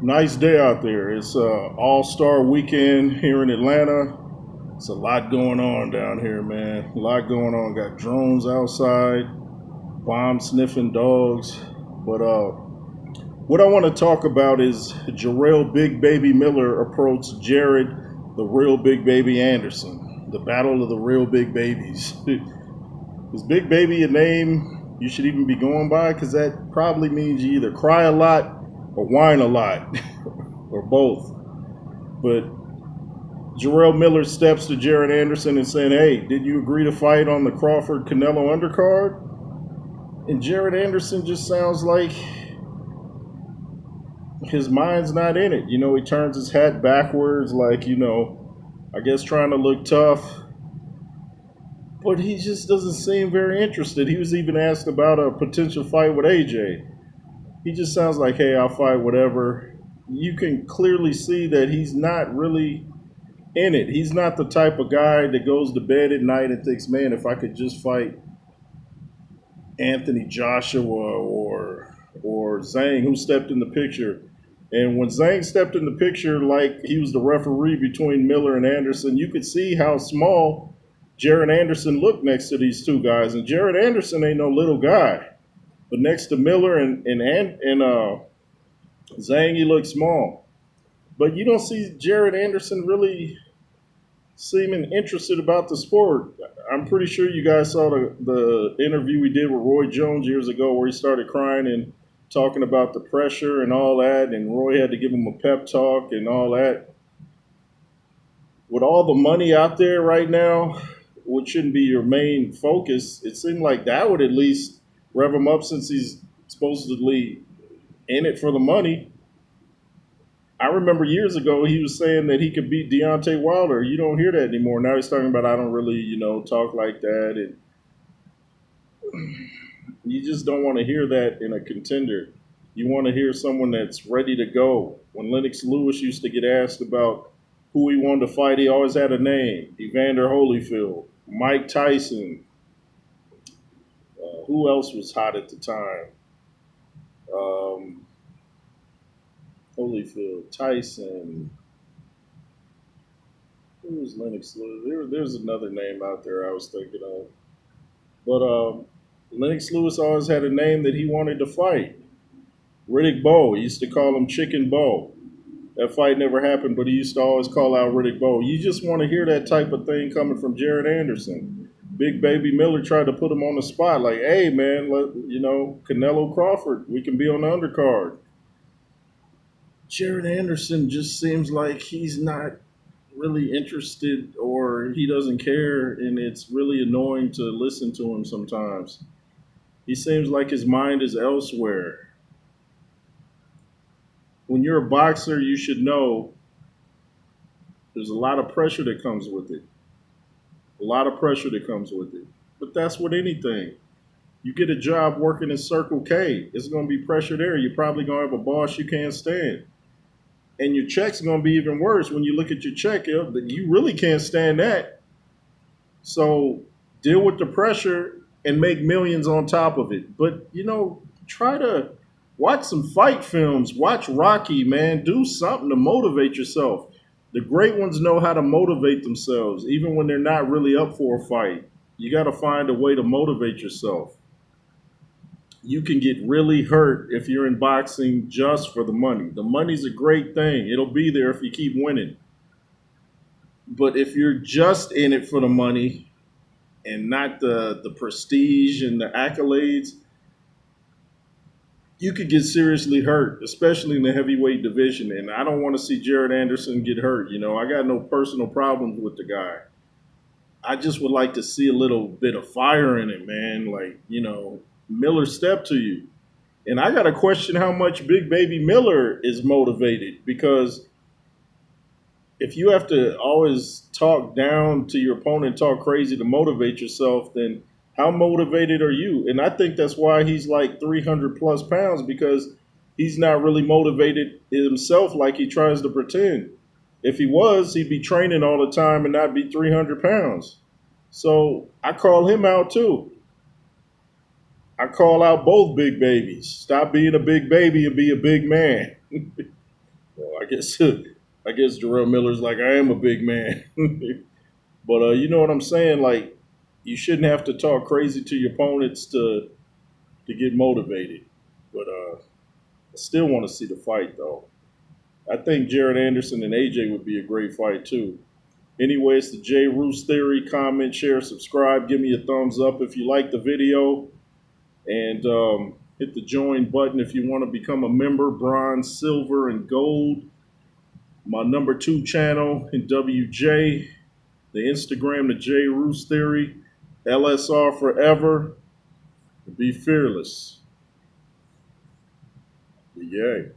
Nice day out there. It's All-Star weekend here in Atlanta. It's a lot going on down here, man. A lot going on. Got drones outside, bomb sniffing dogs. But what I want to talk about is Jarrell Big Baby Miller approached Jared the Real Big Baby Anderson. The battle of the real big babies. Is Big Baby a name you should even be going by? Because that probably means you either cry a lot or whine a lot, or both. But Jarrell Miller steps to Jared Anderson and saying, "Hey, did you agree to fight on the Crawford Canelo undercard?" And Jared Anderson just sounds like his mind's not in it. He turns his hat backwards, like, I guess trying to look tough. But he just doesn't seem very interested. He was even asked about a potential fight with AJ. He just sounds like, "Hey, I'll fight whatever." You can clearly see that he's not really in it. He's not the type of guy that goes to bed at night and thinks, "Man, if I could just fight Anthony Joshua or Zhang, who stepped in the picture." And when Zhang stepped in the picture, like he was the referee between Miller and Anderson, you could see how small Jared Anderson looked next to these two guys. And Jared Anderson ain't no little guy, but next to Miller and Zhang, he looks small. But you don't see Jared Anderson really seeming interested about the sport. I'm pretty sure you guys saw the interview we did with Roy Jones years ago where he started crying and talking about the pressure and all that, and Roy had to give him a pep talk and all that. With all the money out there right now, which shouldn't be your main focus, it seemed like that would at least rev him up since he's supposedly in it for the money. I remember years ago he was saying that he could beat Deontay Wilder. You don't hear that anymore. Now he's talking about, "I don't really, talk like that," and you just don't want to hear that in a contender. You want to hear someone that's ready to go. When Lennox Lewis used to get asked about who he wanted to fight, he always had a name: Evander Holyfield, Mike Tyson. Who else was hot at the time? Um, Holyfield, Tyson. Who was Lennox Lewis? There's another name out there I was thinking of. But Lennox Lewis always had a name that he wanted to fight. Riddick Bowe. He used to call him Chicken Bowe. That fight never happened, but he used to always call out Riddick Bowe. You just want to hear that type of thing coming from Jared Anderson. Big Baby Miller tried to put him on the spot, like, "Hey, man, Canelo Crawford, we can be on the undercard." Jared Anderson just seems like he's not really interested or he doesn't care, and it's really annoying to listen to him sometimes. He seems like his mind is elsewhere. When you're a boxer, you should know there's a lot of pressure that comes with it. A lot of pressure that comes with it. But that's with anything. You get a job working in Circle K, it's going to be pressure there. You're probably going to have a boss you can't stand. And your check's going to be even worse when you look at your check. You really can't stand that. So deal with the pressure and make millions on top of it. But, try to watch some fight films. Watch Rocky, man. Do something to motivate yourself. The great ones know how to motivate themselves, even when they're not really up for a fight. You got to find a way to motivate yourself. You can get really hurt if you're in boxing just for the money. The money's a great thing. It'll be there if you keep winning. But if you're just in it for the money and not the prestige and the accolades, you could get seriously hurt, especially in the heavyweight division. And I don't want to see Jared Anderson get hurt. I got no personal problems with the guy. I just would like to see a little bit of fire in it, man. Like, Miller stepped to you. And I got to question how much Big Baby Miller is motivated, because if you have to always talk down to your opponent, talk crazy to motivate yourself, then how motivated are you? And I think that's why he's like 300 plus pounds, because he's not really motivated himself like he tries to pretend. If he was, he'd be training all the time and not be 300 pounds. So I call him out too. I call out both big babies. Stop being a big baby and be a big man. guess I guess Jarrell Miller's like, I am a big man. But you know what I'm saying? Like, you shouldn't have to talk crazy to your opponents to get motivated. But I still want to see the fight, though. I think Jared Anderson and AJ would be a great fight too. Anyway, it's the J Roos Theory. Comment, share, subscribe. Give me a thumbs up if you like the video, and hit the join button if you want to become a member. Bronze, silver, and gold. My #2 channel in WJ. The Instagram, the J Roos Theory. LSR forever. Be fearless. Yay.